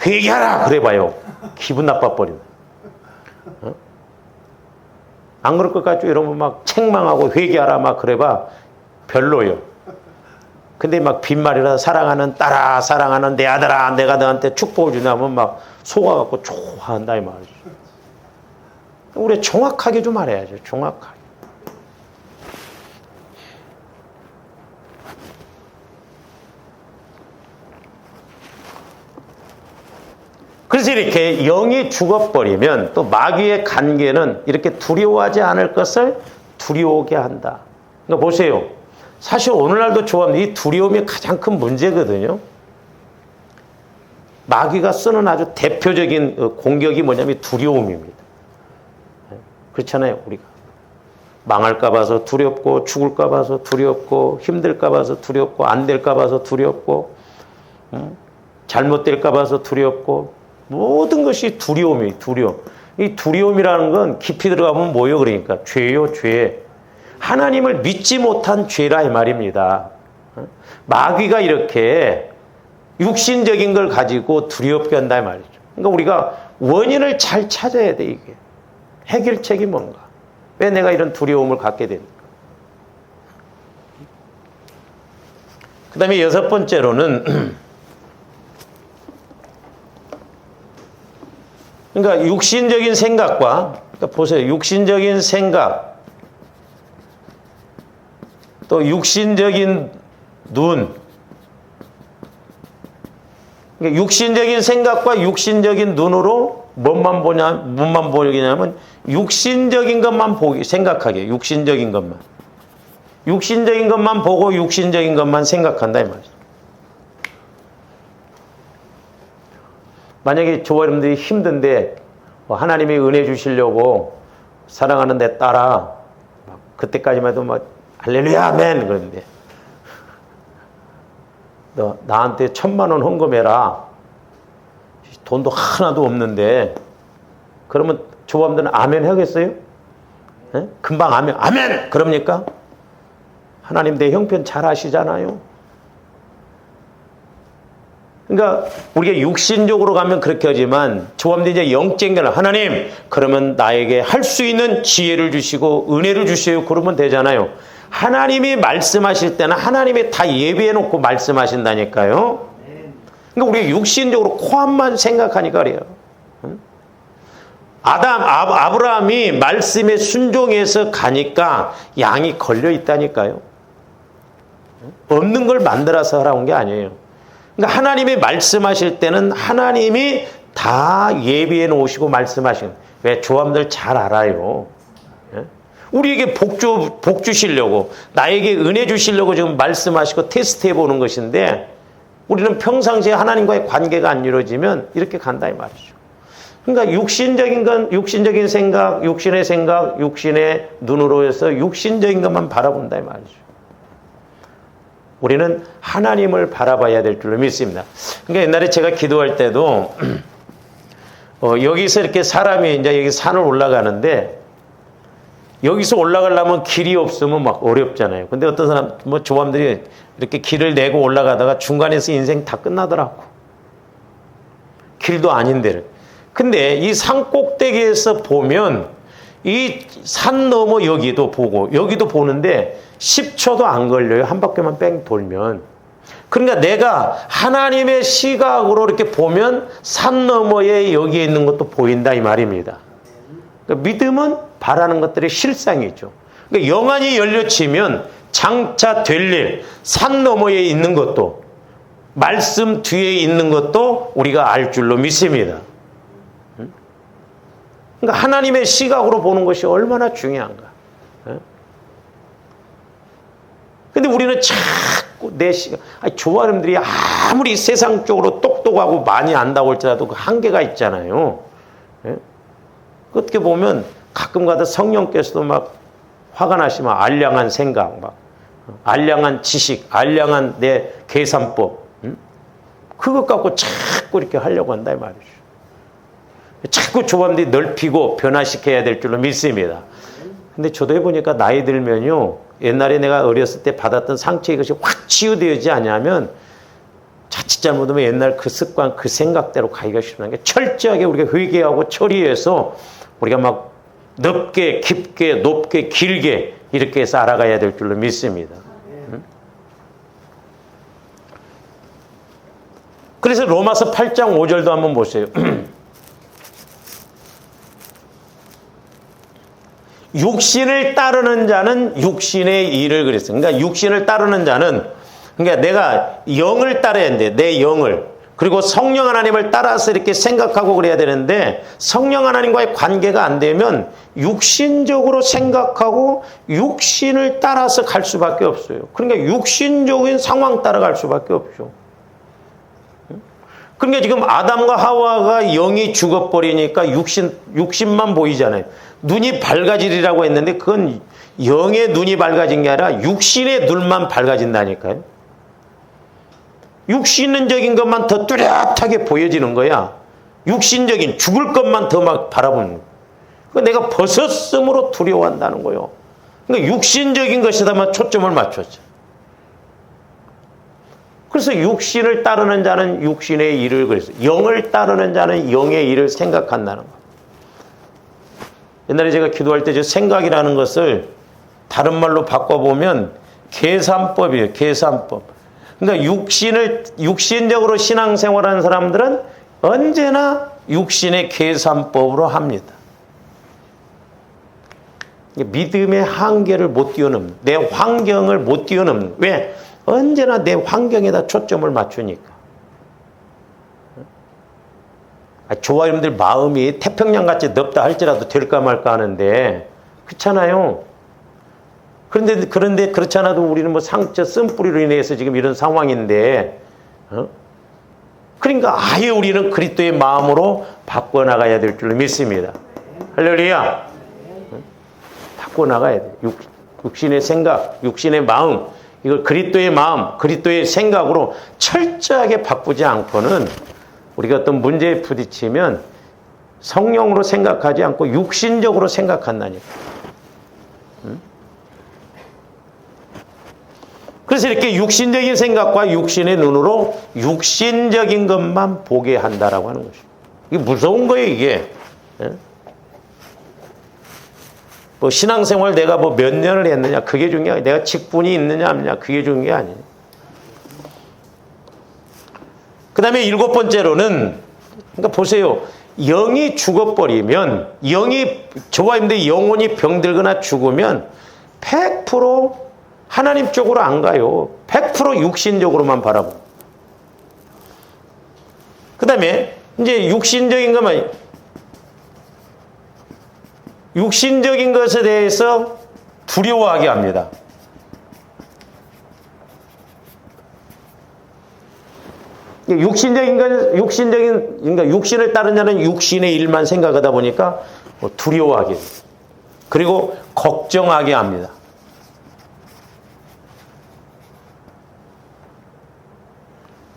회개하라 그래봐요. 기분 나빠버린다. 어? 안 그럴 것 같죠? 이러면 막 책망하고 회개하라 막 그래봐. 별로요. 근데 막 빈말이라 사랑하는 딸아, 사랑하는 내 아들아, 내가 너한테 축복을 주냐면 막 속아갖고 좋아한다 이 말이죠. 우리 정확하게 좀 말해야죠. 정확하게. 그래서 이렇게 영이 죽어버리면 또 마귀의 관계는 이렇게 두려워하지 않을 것을 두려워하게 한다. 그러니까 보세요. 사실 오늘날도 이 두려움이 가장 큰 문제거든요. 마귀가 쓰는 아주 대표적인 공격이 뭐냐면 두려움입니다. 그렇잖아요, 우리가. 망할까 봐서 두렵고, 죽을까 봐서 두렵고, 힘들까 봐서 두렵고, 안 될까 봐서 두렵고, 잘못될까 봐서 두렵고, 모든 것이 두려움이에요, 두려움. 이 두려움이라는 건 깊이 들어가면 뭐예요, 그러니까? 죄요, 죄. 하나님을 믿지 못한 죄라 이 말입니다. 마귀가 이렇게 육신적인 걸 가지고 두렵게 한다 이 말이죠. 그러니까 우리가 원인을 잘 찾아야 돼, 이게. 해결책이 뭔가? 왜 내가 이런 두려움을 갖게 됩니까? 그 다음에 6번째로는 그러니까 육신적인 생각과, 그러니까 보세요. 육신적인 생각, 또 육신적인 눈. 그러니까 육신적인 생각과 육신적인 눈으로 뭐만 보냐면 육신적인 것만 생각하게, 육신적인 것만. 육신적인 것만 보고 육신적인 것만 생각한다 이 말이죠. 만약에 저와 여러분들이 힘든데 하나님이 은혜 주시려고 사랑하는 내 딸아, 그때까지만 해도 막 할렐루야 아멘 그러는데 너 나한테 1,000,000원 헌금해라. 돈도 하나도 없는데 그러면 저와 여러분들은 아멘 하겠어요? 네? 금방 아멘 그럽니까? 하나님 내 형편 잘 아시잖아요. 그러니까 우리가 육신적으로 가면 그렇게 하지만 저와는 이제 영적인 게 하나님 그러면 나에게 할 수 있는 지혜를 주시고 은혜를 주세요. 그러면 되잖아요. 하나님이 말씀하실 때는 하나님이 다 예비해 놓고 말씀하신다니까요. 그러니까 우리가 육신적으로 코앞만 생각하니까 그래요. 아브라함이 말씀에 순종해서 가니까 양이 걸려 있다니까요. 없는 걸 만들어서 하라는 게 아니에요. 그러니까 하나님이 말씀하실 때는 하나님이 다 예비해 놓으시고 말씀하시는. 왜? 조함들 잘 알아요. 우리에게 복 주시려고, 나에게 은혜 주시려고 지금 말씀하시고 테스트해 보는 것인데, 우리는 평상시에 하나님과의 관계가 안 이루어지면 이렇게 간다 이 말이죠. 그러니까 육신적인 건 육신적인 생각, 육신의 눈으로 해서 육신적인 것만 바라본다 이 말이죠. 우리는 하나님을 바라봐야 될 줄로 믿습니다. 그러니까 옛날에 제가 기도할 때도 여기서 이렇게 사람이 이제 여기 산을 올라가는데 여기서 올라가려면 길이 없으면 막 어렵잖아요. 근데 어떤 사람 조함들이 이렇게 길을 내고 올라가다가 중간에서 인생 다 끝나더라고. 길도 아닌데를. 근데 이 산 꼭대기에서 보면 이 산 너머 여기도 보고 여기도 보는데 10초도 안 걸려요. 한 바퀴만 뺑 돌면. 그러니까 내가 하나님의 시각으로 이렇게 보면 산 너머에 여기에 있는 것도 보인다 이 말입니다. 그러니까 믿음은 바라는 것들의 실상이죠. 그러니까 영안이 열려치면 장차 될 일, 산 너머에 있는 것도 말씀 뒤에 있는 것도 우리가 알 줄로 믿습니다. 그러니까 하나님의 시각으로 보는 것이 얼마나 중요한가. 근데 우리는 자꾸 내 시각, 조아름들이 아무리 세상적으로 똑똑하고 많이 안다고 할지라도 그 한계가 있잖아요. 어떻게 보면 가끔 가다 성령께서도 막 화가 나시면 알량한 생각, 막 알량한 지식, 알량한 내 계산법, 그것 갖고 자꾸 이렇게 하려고 한다 이 말이죠. 자꾸 조함들이 넓히고 변화시켜야 될 줄로 믿습니다. 근데 저도 해보니까 나이 들면요, 옛날에 내가 어렸을 때 받았던 상처 이것이 확 치유되지 않냐면 자칫 잘못하면 옛날 그 습관, 그 생각대로 가기가 싫은 게 철저하게 우리가 회개하고 처리해서 우리가 막 넓게, 깊게, 높게, 길게 이렇게 해서 알아가야 될 줄로 믿습니다. 그래서 로마서 8장 5절도 한번 보세요. 육신을 따르는 자는 육신의 일을 그랬어요. 그러니까 육신을 따르는 자는, 그러니까 내가 영을 따라야 되는데, 내 영을, 그리고 성령 하나님을 따라서 이렇게 생각하고 그래야 되는데, 성령 하나님과의 관계가 안 되면 육신적으로 생각하고 육신을 따라서 갈 수밖에 없어요. 그러니까 육신적인 상황 따라갈 수밖에 없죠. 그러니까 지금 아담과 하와가 영이 죽어버리니까 육신만 보이잖아요. 눈이 밝아지리라고 했는데 그건 영의 눈이 밝아진 게 아니라 육신의 눈만 밝아진다니까요. 육신적인 것만 더 뚜렷하게 보여지는 거야. 육신적인 죽을 것만 더 막 바라보는 거야. 내가 벗었음으로 두려워한다는 거예요. 그러니까 육신적인 것에다만 초점을 맞췄죠. 그래서 육신을 따르는 자는 육신의 일을 그랬어요. 영을 따르는 자는 영의 일을 생각한다는 거. 옛날에 제가 기도할 때 저 생각이라는 것을 다른 말로 바꿔보면 계산법이에요. 계산법. 그러니까 육신적으로 신앙생활하는 사람들은 언제나 육신의 계산법으로 합니다. 믿음의 한계를 못 뛰어넘는, 내 환경을 못 뛰어넘는. 왜? 언제나 내 환경에다 초점을 맞추니까. 조화님들 마음이 태평양같이 넓다 할지라도 될까 말까 하는데 그렇잖아요. 그런데 그렇지 않아도 우리는 뭐 상처 쓴뿌리로 인해서 지금 이런 상황인데, 그러니까 아예 우리는 그리스도의 마음으로 바꿔나가야 될 줄로 믿습니다. 할렐루야. 바꿔나가야 돼. 육신의 생각, 육신의 마음, 이걸 그리스도의 마음, 그리스도의 생각으로 철저하게 바꾸지 않고는 우리가 어떤 문제에 부딪히면 성령으로 생각하지 않고 육신적으로 생각한다니까. 그래서 이렇게 육신적인 생각과 육신의 눈으로 육신적인 것만 보게 한다라고 하는 것이죠. 이게 무서운 거예요, 이게. 뭐 신앙생활 내가 뭐 몇 년을 했느냐 그게 중요해. 내가 직분이 있느냐 없느냐 그게 중요한 게 아니에요. 그 다음에 7번째로는, 그러니까 보세요. 영이 죽어버리면, 저와 힘들 영혼이 병들거나 죽으면 100% 하나님 쪽으로 안 가요. 100% 육신적으로만 바라보고. 그 다음에 이제 육신적인 것에 대해서 두려워하게 합니다. 그러니까 육신을 따른 자는 육신의 일만 생각하다 보니까 두려워하게, 그리고 걱정하게 합니다.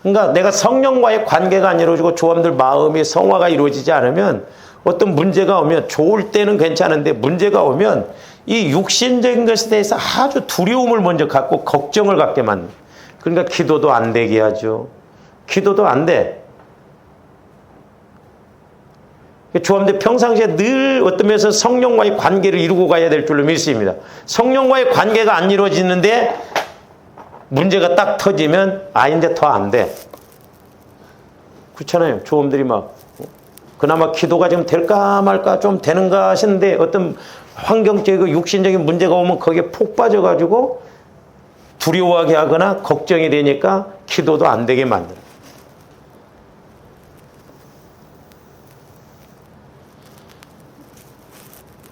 그러니까 내가 성령과의 관계가 안 이루어지고 조함들 마음의 성화가 이루어지지 않으면 어떤 문제가 오면, 좋을 때는 괜찮은데 문제가 오면 이 육신적인 것에 대해서 아주 두려움을 먼저 갖고 걱정을 갖게 만듭니다. 그러니까 기도도 안 되게 하죠. 기도도 안 돼. 조함들 평상시에 늘 어떤 면에서 성령과의 관계를 이루고 가야 될 줄로 믿습니다. 성령과의 관계가 안 이루어지는데 문제가 딱 터지면 이제 더 안 돼. 그렇잖아요. 조함들이 막 그나마 기도가 좀 될까 말까 좀 되는가 하시는데 어떤 환경적이고 육신적인 문제가 오면 거기에 푹 빠져가지고 두려워하게 하거나 걱정이 되니까 기도도 안 되게 만들어요.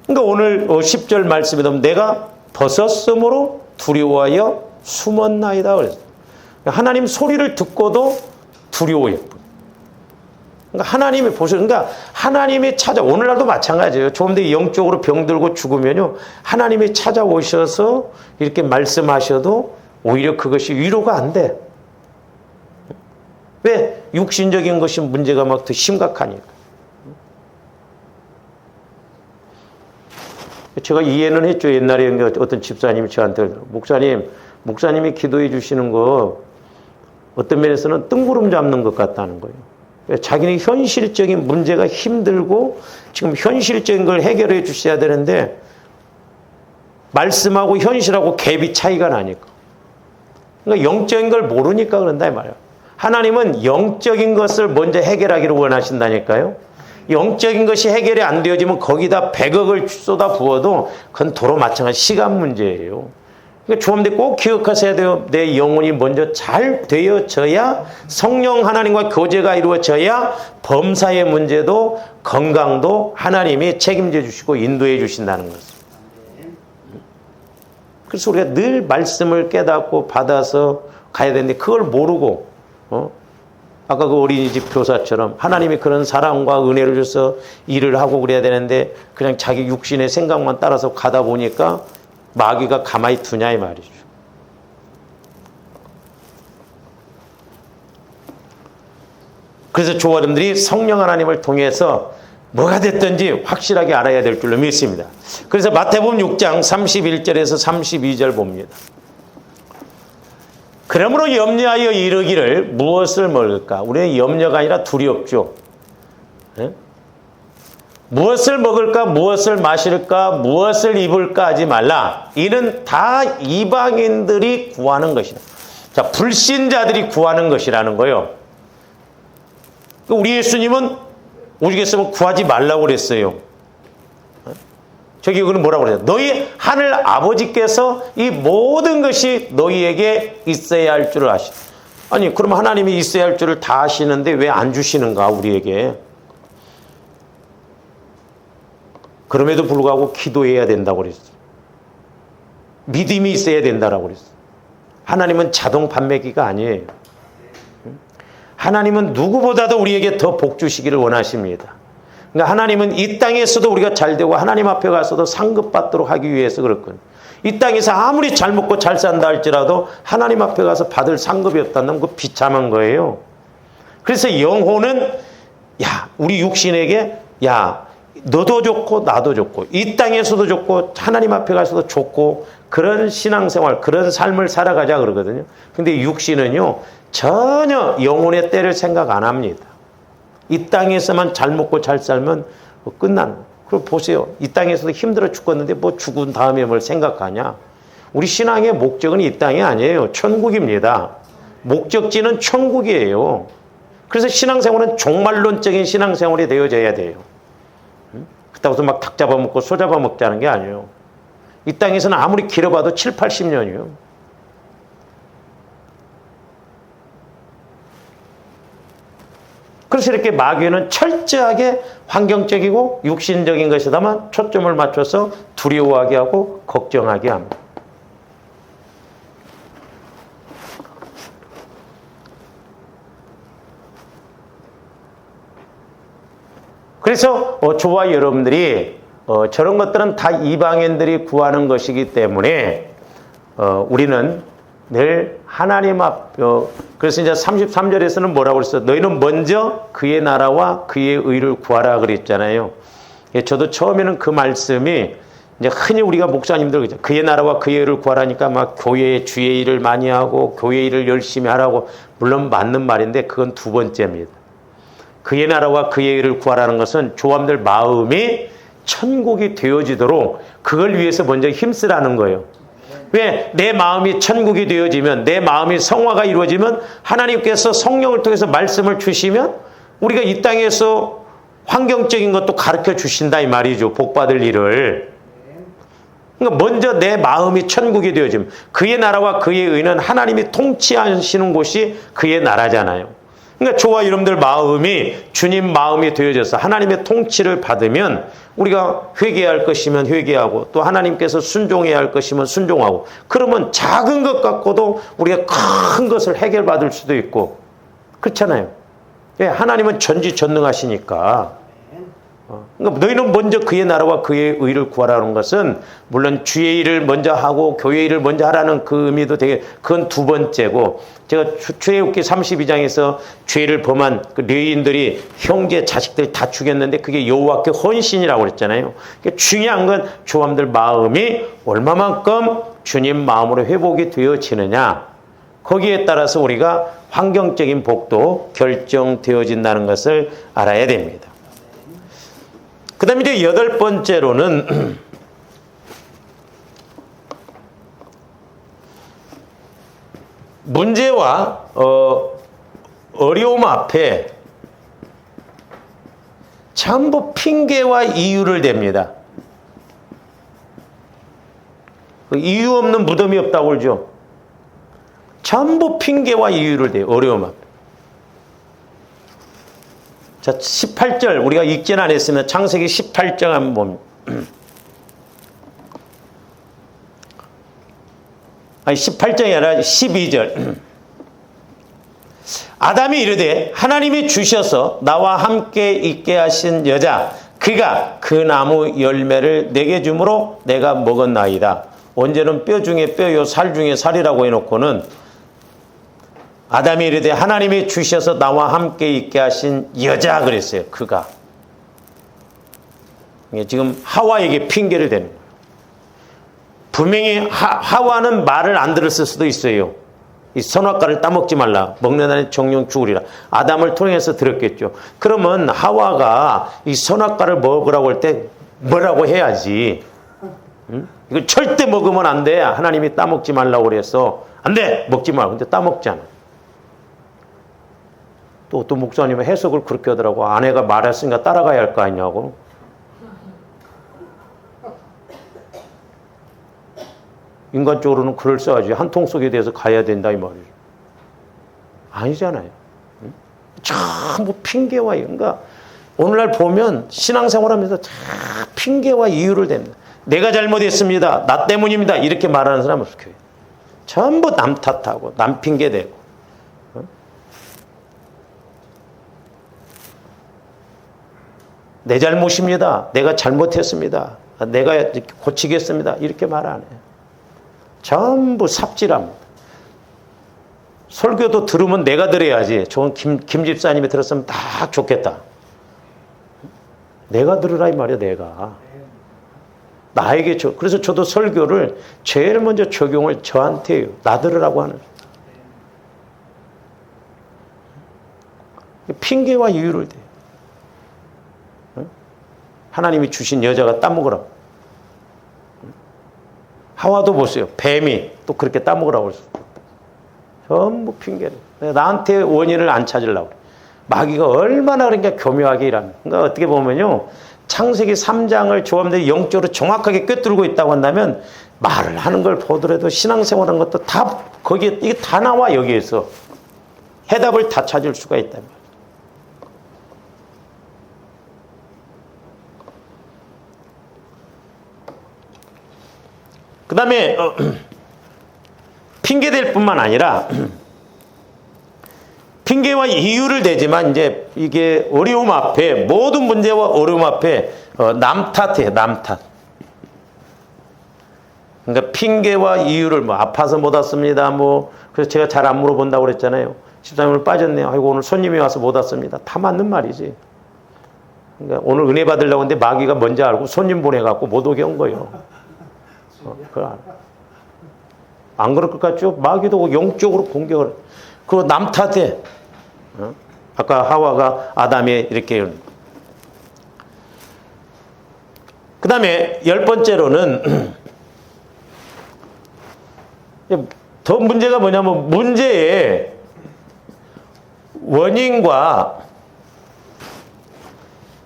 그러니까 오늘 10절 말씀에 보면 내가 벗었으므로 두려워하여 숨었나이다 그랬어요. 하나님 소리를 듣고도 두려워해요. 그러니까 하나님이 보셔, 그러니까 하나님이 오늘날도 마찬가지예요. 좀 더 영적으로 병들고 죽으면요, 하나님이 찾아오셔서 이렇게 말씀하셔도 오히려 그것이 위로가 안 돼. 왜? 육신적인 것이 문제가 막 더 심각하니까. 제가 이해는 했죠. 옛날에 어떤 집사님이 저한테 목사님이 기도해 주시는 거 어떤 면에서는 뜬구름 잡는 것 같다는 거예요. 자기는 현실적인 문제가 힘들고 지금 현실적인 걸 해결해 주셔야 되는데 말씀하고 현실하고 갭이 차이가 나니까. 그러니까 영적인 걸 모르니까 그런다 이 말이에요. 하나님은 영적인 것을 먼저 해결하기를 원하신다니까요. 영적인 것이 해결이 안 되어지면 거기다 100억을 쏟아 부어도 그건 도로 마찬가지 시간 문제예요. 그러니까 조합들 꼭 기억하셔야 돼요. 내 영혼이 먼저 잘 되어져야 성령 하나님과 교제가 이루어져야 범사의 문제도 건강도 하나님이 책임져 주시고 인도해 주신다는 것을. 그래서 우리가 늘 말씀을 깨닫고 받아서 가야 되는데 그걸 모르고 아까 그 어린이집 교사처럼 하나님이 그런 사랑과 은혜를 줘서 일을 하고 그래야 되는데 그냥 자기 육신의 생각만 따라서 가다 보니까 마귀가 가만히 두냐 이 말이죠. 그래서 조아름들이 성령 하나님을 통해서 뭐가 됐든지 확실하게 알아야 될 줄로 믿습니다. 그래서 마태복음 6장 31절에서 32절 봅니다. 그러므로 염려하여 이르기를 무엇을 먹을까? 우리는 염려가 아니라 두렵죠. 네? 무엇을 먹을까? 무엇을 마실까? 무엇을 입을까? 하지 말라. 이는 다 이방인들이 구하는 것이다. 자, 불신자들이 구하는 것이라는 거예요. 우리 예수님은 오죽했으면 구하지 말라고 그랬어요. 저기 그는 뭐라고 그래요? 너희 하늘 아버지께서 이 모든 것이 너희에게 있어야 할 줄을 아시다. 아니 그럼 하나님이 있어야 할 줄을 다 아시는데 왜 안 주시는가 우리에게? 그럼에도 불구하고 기도해야 된다고 그랬어요. 믿음이 있어야 된다고 그랬어요. 하나님은 자동 판매기가 아니에요. 하나님은 누구보다도 우리에게 더 복 주시기를 원하십니다. 그러니까 하나님은 이 땅에서도 우리가 잘 되고 하나님 앞에 가서도 상급받도록 하기 위해서 그렇거든요. 이 땅에서 아무리 잘 먹고 잘 산다 할지라도 하나님 앞에 가서 받을 상급이 없다면 그 비참한 거예요. 그래서 영혼은 우리 육신에게 너도 좋고 나도 좋고 이 땅에서도 좋고 하나님 앞에 가서도 좋고 그런 신앙생활 그런 삶을 살아가자 그러거든요. 근데 육신은요 전혀 영혼의 때를 생각 안 합니다. 이 땅에서만 잘 먹고 잘 살면 끝나는 거예요. 그럼 보세요. 이 땅에서도 힘들어 죽겠는데 뭐 죽은 다음에 뭘 생각하냐. 우리 신앙의 목적은 이 땅이 아니에요. 천국입니다. 목적지는 천국이에요. 그래서 신앙생활은 종말론적인 신앙생활이 되어져야 돼요. 그렇다고 해서 막 닭 잡아먹고 소 잡아먹자는 게 아니에요. 이 땅에서는 아무리 길어봐도 7, 80년이에요. 그래서 이렇게 마귀는 철저하게 환경적이고 육신적인 것에다만 초점을 맞춰서 두려워하게 하고 걱정하게 합니다. 그래서 저와 여러분들이 저런 것들은 다 이방인들이 구하는 것이기 때문에 우리는 늘 하나님 그래서 이제 33절에서는 뭐라고 그랬어요? 너희는 먼저 그의 나라와 그의 의를 구하라 그랬잖아요. 저도 처음에는 그 말씀이 이제 흔히 우리가 목사님들 그죠? 그의 나라와 그의 의를 구하라니까 막 교회의 주의 일을 많이 하고 교회 일을 열심히 하라고 물론 맞는 말인데 그건 두 번째입니다. 그의 나라와 그의 의를 구하라는 것은 조함들 마음이 천국이 되어지도록 그걸 위해서 먼저 힘쓰라는 거예요. 왜? 내 마음이 천국이 되어지면 내 마음이 성화가 이루어지면 하나님께서 성령을 통해서 말씀을 주시면 우리가 이 땅에서 환경적인 것도 가르쳐 주신다 이 말이죠. 복받을 일을. 그러니까 먼저 내 마음이 천국이 되어지면 그의 나라와 그의 의는 하나님이 통치하시는 곳이 그의 나라잖아요. 그러니까 저와 여러분들 마음이 주님 마음이 되어져서 하나님의 통치를 받으면 우리가 회개해야 할 것이면 회개하고 또 하나님께서 순종해야 할 것이면 순종하고 그러면 작은 것 갖고도 우리가 큰 것을 해결받을 수도 있고 그렇잖아요. 예, 하나님은 전지전능하시니까 그러니까 너희는 먼저 그의 나라와 그의 의를 구하라는 것은 물론 주의 일을 먼저 하고 교회 일을 먼저 하라는 그 의미도 되게 그건 두 번째고 제가 출애굽기 32장에서 죄를 범한 그 레위인들이 형제 자식들 다 죽였는데 그게 여호와께 헌신이라고 그랬잖아요. 그러니까 중요한 건 조함들 마음이 얼마만큼 주님 마음으로 회복이 되어지느냐 거기에 따라서 우리가 환경적인 복도 결정되어진다는 것을 알아야 됩니다. 그 다음에 이제 여덟 번째로는 문제와 어려움 앞에 전부 핑계와 이유를 댑니다. 이유 없는 무덤이 없다고 그러죠. 전부 핑계와 이유를 대요. 어려움 앞에. 자, 18절 우리가 읽지는 않았으면 창세기 18장 한번 보면 아니 18장이 아니라 12절 아담이 이르되 하나님이 주셔서 나와 함께 있게 하신 여자 그가 그 나무 열매를 내게 주므로 내가 먹었나이다. 언제는 뼈 중에 뼈요 살 중에 살이라고 해놓고는 아담이 이르되 하나님이 주셔서 나와 함께 있게 하신 여자 그랬어요. 그가. 지금 하와에게 핑계를 대는 거예요. 분명히 하와는 말을 안 들었을 수도 있어요. 이 선악과를 따먹지 말라. 먹는 날에 정령 죽으리라. 아담을 통해서 들었겠죠. 그러면 하와가 이 선악과를 먹으라고 할 때 뭐라고 해야지. 응? 이거 절대 먹으면 안 돼. 하나님이 따먹지 말라고 그래서 안 돼. 먹지 마. 근데 따먹잖아. 또 목사님은 해석을 그렇게 하더라고. 아내가 말했으니까 따라가야 할 거 아니냐고. 인간적으로는 그럴싸하지. 한 통 속에 대해서 가야 된다 이 말이죠. 아니잖아요. 응? 전부 핑계와 이유. 그러니까 오늘날 보면 신앙생활하면서 핑계와 이유를 댑니다. 내가 잘못했습니다. 나 때문입니다. 이렇게 말하는 사람은 없어요. 전부 남 탓하고 남 핑계대고. 내 잘못입니다. 내가 잘못했습니다. 내가 고치겠습니다. 이렇게 말 안 해요. 전부 삽질합니다. 설교도 들으면 내가 들어야지. 저건 김 집사님이 들었으면 딱 좋겠다. 내가 들으라 이 말이야. 내가. 나에게 그래서 저도 설교를 제일 먼저 적용을 저한테 해요. 나 들으라고 하는. 핑계와 이유를 대요. 하나님이 주신 여자가 따먹으라고. 하와도 보세요. 뱀이 또 그렇게 따먹으라고 했어요. 전부 핑계를. 나한테 원인을 안 찾으려고. 마귀가 얼마나 그러니까 교묘하게 일합니다. 그러니까 어떻게 보면요. 창세기 3장을 조함들이 영적으로 정확하게 꿰뚫고 있다고 한다면 말을 하는 걸 보더라도 신앙생활하는 것도 다 거기에 이게 다 나와 여기에서. 해답을 다 찾을 수가 있다. 그 다음에 핑계댈 뿐만 아니라 핑계와 이유를 대지만 이제 이게 어려움 앞에 모든 문제와 어려움 앞에 남 탓이에요. 남 탓. 그러니까 핑계와 이유를 뭐 아파서 못 왔습니다. 뭐 그래서 제가 잘 안 물어본다고 그랬잖아요. 집사님을 빠졌네요. 아이고 오늘 손님이 와서 못 왔습니다. 다 맞는 말이지. 그러니까 오늘 은혜 받으려고 했는데 마귀가 먼저 알고 손님 보내갖고 못 오게 한 거예요. 안 그럴 것 같죠? 마귀도 영적으로 공격을. 그리고 남 탓해. 아까 하와가 아담에 이렇게. 그 다음에 10번째로는 더 문제가 뭐냐면 문제의 원인과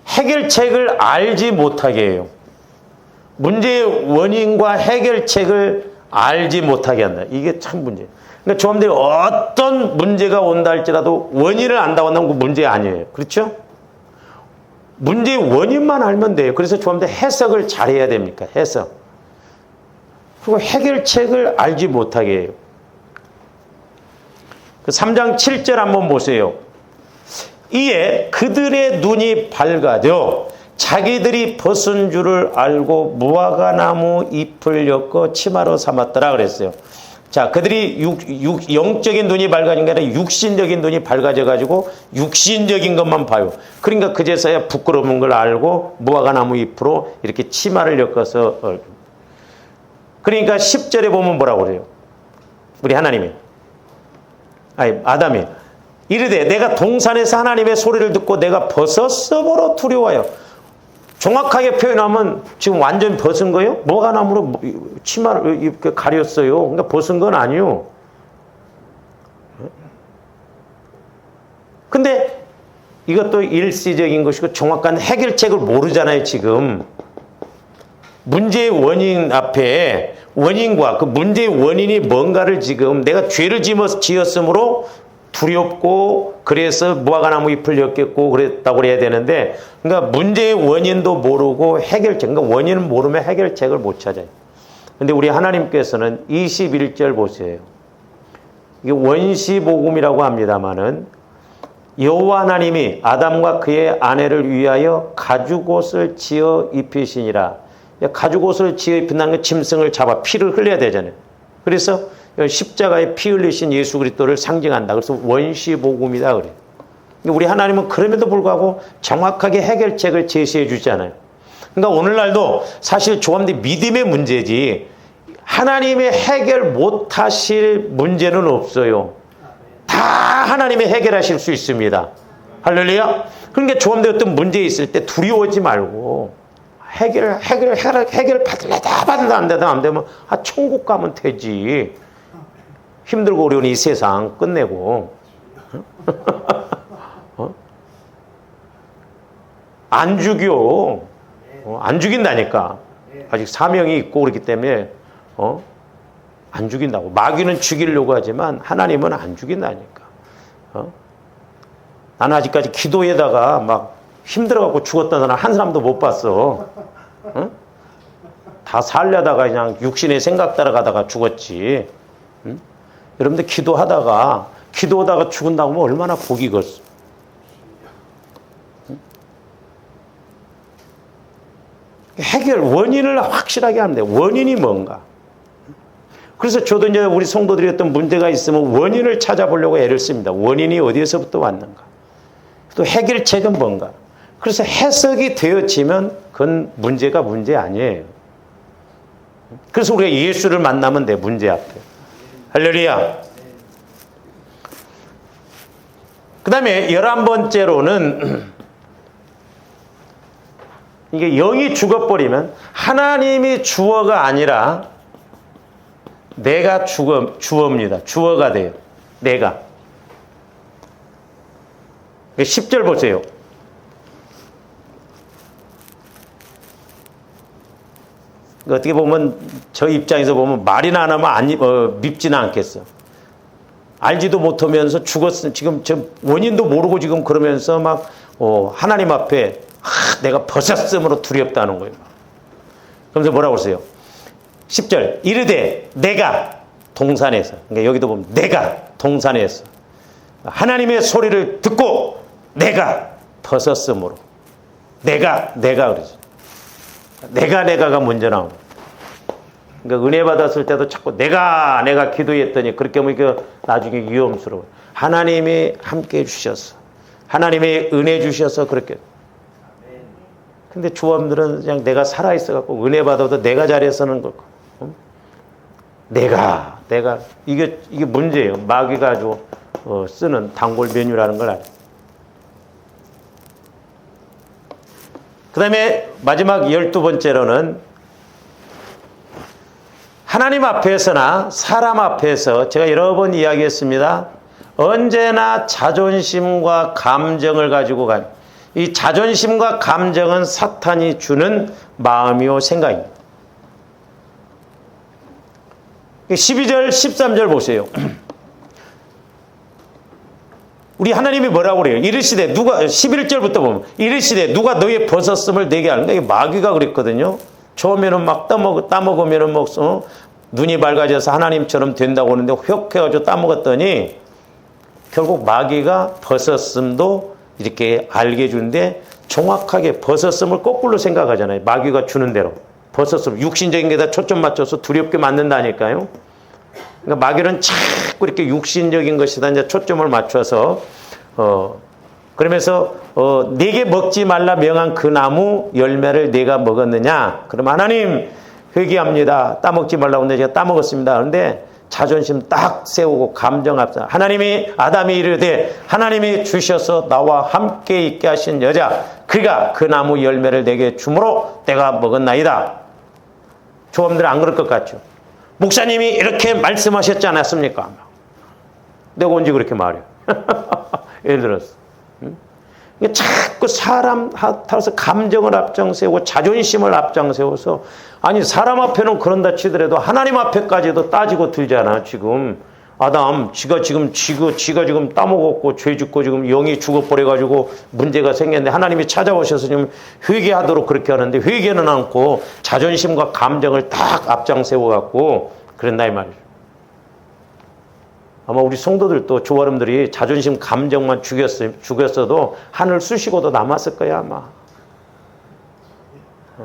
해결책을 알지 못하게 해요. 문제의 원인과 해결책을 알지 못하게 한다. 이게 참 문제예요. 그러니까 조함들이 어떤 문제가 온다 할지라도 원인을 안다고 한다면 그 문제 아니에요. 그렇죠? 문제의 원인만 알면 돼요. 그래서 조함들 해석을 잘해야 됩니까? 해석. 그리고 해결책을 알지 못하게 해요. 그 3장 7절 한번 보세요. 이에 그들의 눈이 밝아져 자기들이 벗은 줄을 알고 무화과나무 잎을 엮어 치마로 삼았더라 그랬어요. 자, 그들이 영적인 눈이 밝아진 게 아니라 육신적인 눈이 밝아져 가지고 육신적인 것만 봐요. 그러니까 그제서야 부끄러운 걸 알고 무화과나무 잎으로 이렇게 치마를 엮어서, 그러니까 10절에 보면 뭐라고 그래요? 우리 하나님이, 아담이 이르되 내가 동산에서 하나님의 소리를 듣고 내가 벗었으므로 두려워요. 정확하게 표현하면 지금 완전히 벗은 거예요? 무화과나무로 치마를 이렇게 가렸어요. 그러니까 벗은 건 아니요. 근데 이것도 일시적인 것이고 정확한 해결책을 모르잖아요, 지금. 문제의 원인 앞에 원인과 그 문제의 원인이 뭔가를 지금 내가 죄를 지었으므로 두렵고 그래서 무화과나무 잎을 엮겠고 그랬다고 해야 되는데, 그러니까 문제의 원인도 모르고 해결책, 그러니까 원인을 모르면 해결책을 못 찾아요. 근데 우리 하나님께서는 21절 보세요. 이게 원시복음이라고 합니다만은 여호와 하나님이 아담과 그의 아내를 위하여 가죽옷을 지어 입히시니라. 가죽옷을 지어 입힌다는 게 짐승을 잡아 피를 흘려야 되잖아요. 그래서 십자가에 피 흘리신 예수 그리스도를 상징한다. 그래서 원시복음이다 그래요. 우리 하나님은 그럼에도 불구하고 정확하게 해결책을 제시해 주잖아요. 그러니까 오늘날도 사실 조합대 믿음의 문제지 하나님의 해결 못하실 문제는 없어요. 다 하나님이 해결하실 수 있습니다. 할렐루야. 그러니까 조합대 어떤 문제 있을 때 두려워하지 말고 해결 받을래 다 받을래 안 되면 천국 가면 되지. 힘들고 어려운 이 세상 끝내고 안 죽여. 안 죽인다니까. 아직 사명이 있고 그렇기 때문에 안 죽인다고. 마귀는 죽이려고 하지만 하나님은 안 죽인다니까. 나는 아직까지 기도에다가 막 힘들어갖고 죽었다는 한 사람도 못 봤어. 다 살려다가 그냥 육신의 생각 따라가다가 죽었지. 여러분들 기도하다가 죽은다고 하면 얼마나 복이 걷어. 해결 원인을 확실하게 하면 돼. 원인이 뭔가. 그래서 저도 이제 우리 성도들이 어떤 문제가 있으면 원인을 찾아보려고 애를 씁니다. 원인이 어디에서부터 왔는가. 또 해결책은 뭔가. 그래서 해석이 되어지면 그건 문제가 문제 아니에요. 그래서 우리가 예수를 만나면 돼. 문제 앞에. 할렐루야. 그 다음에 11번째로는 이게 영이 죽어버리면 하나님이 주어가 아니라 내가 주어입니다. 주어가 돼요. 내가. 10절 보세요. 어떻게 보면 저 입장에서 보면 말이나 안 하면 밉지는 않겠어. 알지도 못하면서 죽었으면 지금 원인도 모르고 지금 그러면서 막 하나님 앞에 내가 벗었으므로 두렵다는 거예요. 그러면서 뭐라고 그러세요? 10절 이르되 내가 동산에서, 그러니까 여기도 보면 내가 동산에서 하나님의 소리를 듣고 내가 벗었으므로 내가 그러죠. 내가가 먼저 나옵니다. 그러니까 은혜 받았을 때도 자꾸 내가 기도했더니 그렇게 하면 나중에 위험스러워요. 하나님이 함께 해주셔서 하나님의 은혜 주셔서 그렇게. 근데 조합들은 그냥 내가 살아있어갖고 은혜 받아도 내가 잘해서는 그렇고 내가 이게 문제예요. 마귀가 아주 쓰는 단골 메뉴라는 걸 알아요. 그 다음에 마지막 12번째로는 하나님 앞에서나 사람 앞에서 제가 여러 번 이야기했습니다. 언제나 자존심과 감정을 가지고 간, 이 자존심과 감정은 사탄이 주는 마음이요 생각입니다. 12절 13절 보세요. 우리 하나님이 뭐라고 그래요? 이르시되 누가 11절부터 보면 이르시되 누가 너의 벗었음을 내게 하는가? 이게 마귀가 그랬거든요. 처음에는 막 따먹으면은 눈이 밝아져서 하나님처럼 된다고 하는데 휙 해가지고 따먹었더니 결국 마귀가 벗었음도 이렇게 알게 해주는데 정확하게 버섯음을 거꾸로 생각하잖아요. 마귀가 주는 대로. 버섯음, 육신적인 게다 초점 맞춰서 두렵게 만든다니까요. 그러니까 마귀는 자꾸 이렇게 육신적인 것에다 이제 초점을 맞춰서, 그러면서, 네게 먹지 말라 명한 그 나무 열매를 네가 먹었느냐? 그럼 하나님, 회개합니다. 따먹지 말라고 했는데 제가 따먹었습니다. 그런데 자존심 딱 세우고 감정 앞서 하나님이 아담이 이르되 하나님이 주셔서 나와 함께 있게 하신 여자 그가 그 나무 열매를 내게 주므로 내가 먹었나이다. 조합들은 안 그럴 것 같죠. 목사님이 이렇게 말씀하셨지 않았습니까? 내가 언제 그렇게 말해요? 예를 들어서 자꾸 사람 앞에서 감정을 앞장세우고 자존심을 앞장세워서 아니 사람 앞에는 그런다 치더라도 하나님 앞에까지도 따지고 들잖아. 지금 아담 지가 지금 따먹었고 죄 짓고 지금 영이 죽어버려가지고 문제가 생겼는데 하나님이 찾아오셔서 지금 회개하도록 그렇게 하는데 회개는 않고 자존심과 감정을 딱 앞장세워갖고 그랬나 이 말이죠. 아마 우리 성도들도 조아름들이 자존심 감정만 죽였어도 하늘 쑤시고도 남았을 거야 아마.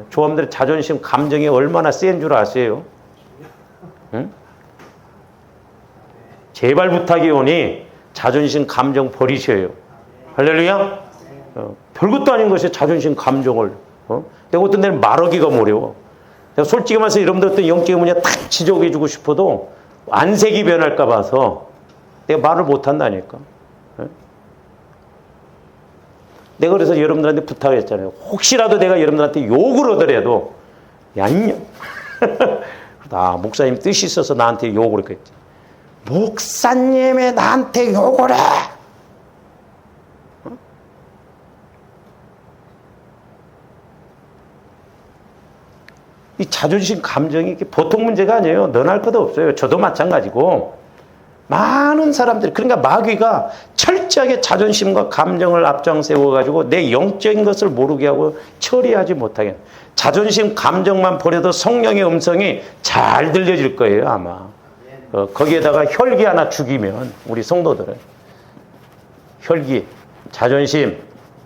조아름들의 자존심 감정이 얼마나 센 줄 아세요? 응? 제발 부탁이 오니 자존심 감정 버리셔요. 할렐루야? 별것도 아닌 것에 자존심 감정을. 내가 어떤 데는 말하기가 어려워. 내가 솔직히 말해서 여러분들 어떤 영적인 문제 탁 지적해주고 싶어도 안색이 변할까 봐서 내가 말을 못한다니까. 내가 그래서 여러분들한테 부탁했잖아요. 혹시라도 내가 여러분들한테 욕을 하더라도 얀 목사님 뜻이 있어서 나한테 욕을 했겠지. 목사님이 나한테 욕을 해. 이 자존심 감정이 보통 문제가 아니에요. 너나 할 것도 없어요. 저도 마찬가지고. 많은 사람들이 그러니까 마귀가 철저하게 자존심과 감정을 앞장세워가지고 내 영적인 것을 모르게 하고 처리하지 못하게 자존심 감정만 버려도 성령의 음성이 잘 들려질 거예요 아마. 거기에다가 혈기 하나 죽이면 우리 성도들은 혈기, 자존심,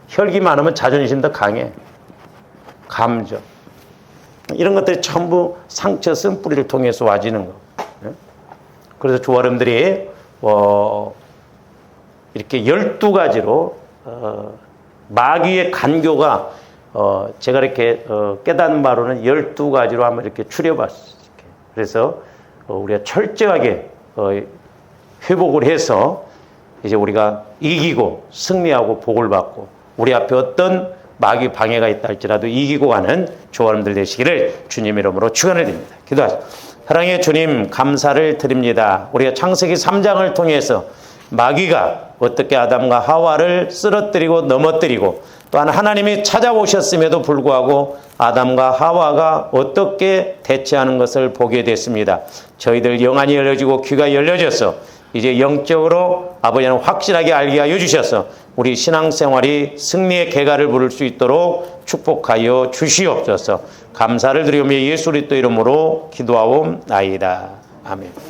혈기 많으면 자존심도 강해. 감정 이런 것들이 전부 상처 쓴뿌리를 통해서 와지는 거. 그래서 조아름들이 이렇게 12가지로 마귀의 간교가 제가 이렇게 깨닫는 바로는 12가지로 한번 이렇게 추려봤어요. 그래서 우리가 철저하게 회복을 해서 이제 우리가 이기고 승리하고 복을 받고 우리 앞에 어떤 마귀 방해가 있다 할지라도 이기고 가는 조아름들 되시기를 주님의 이름으로 축원을 드립니다. 기도하시죠. 사랑의 주님 감사를 드립니다. 우리가 창세기 3장을 통해서 마귀가 어떻게 아담과 하와를 쓰러뜨리고 넘어뜨리고 또한 하나님이 찾아오셨음에도 불구하고 아담과 하와가 어떻게 대처하는 것을 보게 됐습니다. 저희들 영안이 열려지고 귀가 열려져서 이제 영적으로 아버지는 확실하게 알게 하여 주셔서 우리 신앙생활이 승리의 계가를 부를 수 있도록 축복하여 주시옵소서. 감사를 드리오며 예수 그리스도 이름으로 기도하옵나이다. 아멘.